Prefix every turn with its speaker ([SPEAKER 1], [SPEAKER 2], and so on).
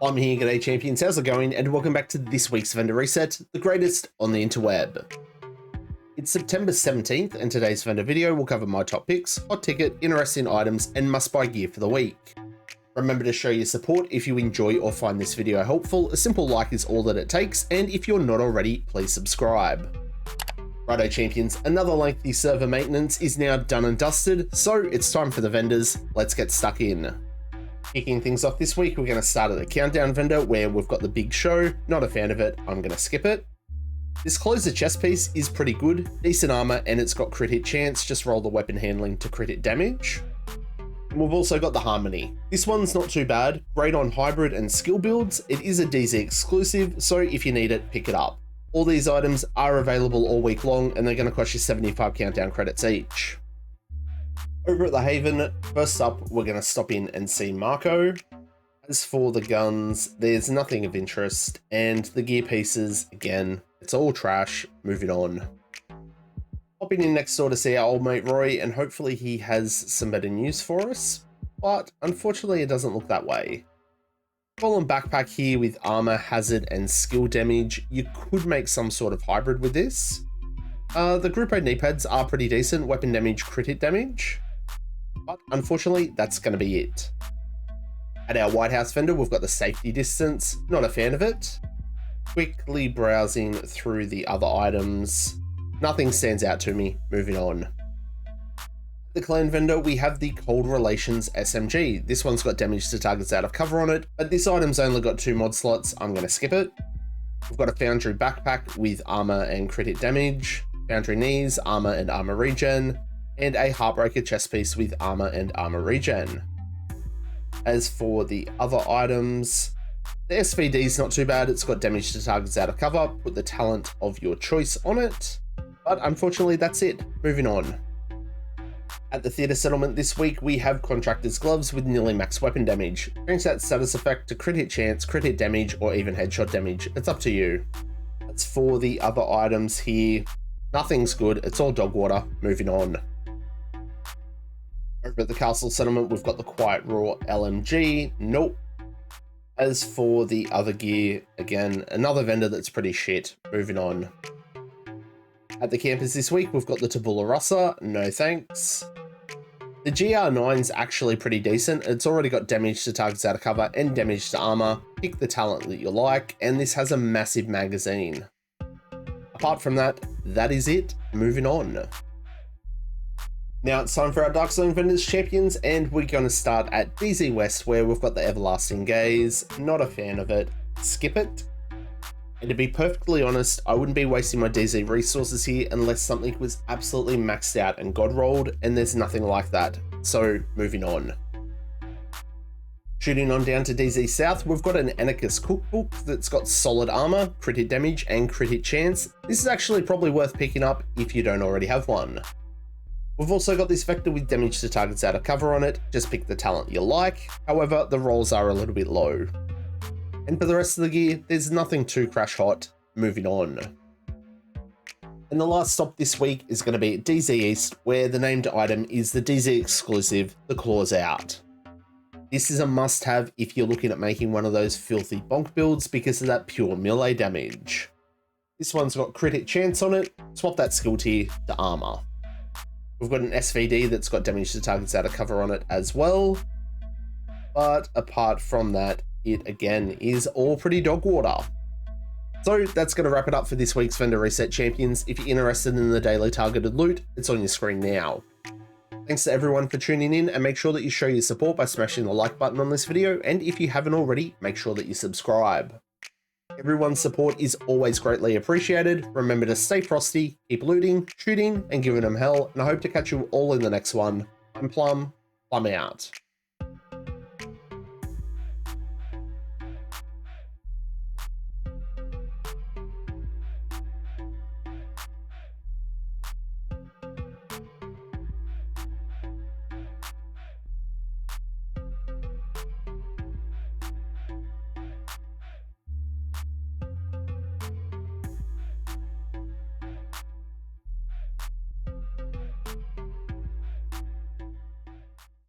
[SPEAKER 1] I'm here, g'day champions, how's it going? And welcome back to this week's vendor reset, the greatest on the interweb. It's September 17th, and today's vendor video will cover my top picks, hot ticket, interesting items, and must-buy gear for the week. Remember to show your support if you enjoy or find this video helpful. A simple like is all that it takes, and if you're not already, please subscribe. Righto champions, another lengthy server maintenance is now done and dusted, so it's time for the vendors. Let's get stuck in. Kicking things off this week, we're going to start at the countdown vendor where we've got the Big Show. Not a fan of it, I'm going to skip it. This closer chest piece is pretty good, decent armor, and it's got crit hit chance, just roll the weapon handling to crit hit damage. And we've also got the Harmony. This one's not too bad, great on hybrid and skill builds. It is a DZ exclusive, so if you need it, pick it up. All these items are available all week long, and they're going to cost you 75 countdown credits each. Over at the Haven, first up, we're going to stop in and see Marco. As for the guns, there's nothing of interest, and the gear pieces, again, it's all trash. Moving on. Popping in next door to see our old mate Roy, and hopefully he has some better news for us, but unfortunately it doesn't look that way. Fallen backpack here with armor, hazard, and skill damage. You could make some sort of hybrid with this. The Group A knee pads are pretty decent, weapon damage, crit hit damage. But unfortunately, that's going to be it. At our White House vendor, we've got the safety distance. Not a fan of it. Quickly browsing through the other items. Nothing stands out to me. Moving on. At the clan vendor, we have the Cold Relations SMG. This one's got damage to targets out of cover on it, but this item's only got 2 mod slots. I'm going to skip it. We've got a Foundry backpack with armor and crit hit damage. Foundry knees, armor and armor regen. And a Heartbreaker chest piece with armor and armor regen. As for the other items, the SVD is not too bad. It's got damage to targets out of cover. Put the talent of your choice on it. But unfortunately, that's it. Moving on. At the Theatre Settlement this week, we have Contractor's Gloves with nearly max weapon damage. Change that status effect to crit hit chance, crit hit damage, or even headshot damage. It's up to you. As for the other items here, nothing's good. It's all dog water. Moving on. Over at the Castle Settlement, we've got the Quiet Raw LMG. Nope. As for the other gear, again, another vendor that's pretty shit. Moving on. At the campus this week, we've got the Tabula Rasa. No thanks. The GR9's actually pretty decent. It's already got damage to targets out of cover and damage to armor. Pick the talent that you like, and this has a massive magazine. Apart from that, that is it. Moving on. Now it's time for our Dark Zone vendors champions, and we're going to start at DZ West where we've got the Everlasting Gaze. Not a fan of it. Skip it. And to be perfectly honest, I wouldn't be wasting my DZ resources here unless something was absolutely maxed out and god rolled, and there's nothing like that. So moving on. Shooting on down to DZ South, we've got an ANARCHIST Cookbook that's got solid armor, crit hit damage, and crit hit chance. This is actually probably worth picking up if you don't already have one. We've also got this vector with damage to targets out of cover on it. Just pick the talent you like. However, the rolls are a little bit low. And for the rest of the gear, there's nothing too crash hot. Moving on. And the last stop this week is going to be at DZ East, where the named item is the DZ exclusive, the Claws Out. This is a must-have if you're looking at making one of those filthy bonk builds because of that pure melee damage. This one's got crit hit chance on it. Swap that skill tier to armor. We've got an SVD that's got damage to targets out of cover on it as well. But apart from that, it again is all pretty dog water. So that's going to wrap it up for this week's Vendor Reset Champions. If you're interested in the daily targeted loot, it's on your screen now. Thanks to everyone for tuning in, and make sure that you show your support by smashing the like button on this video. And if you haven't already, make sure that you subscribe. Everyone's support is always greatly appreciated. Remember to stay frosty, keep looting, shooting, and giving them hell, and I hope to catch you all in the next one. I'm Plum out.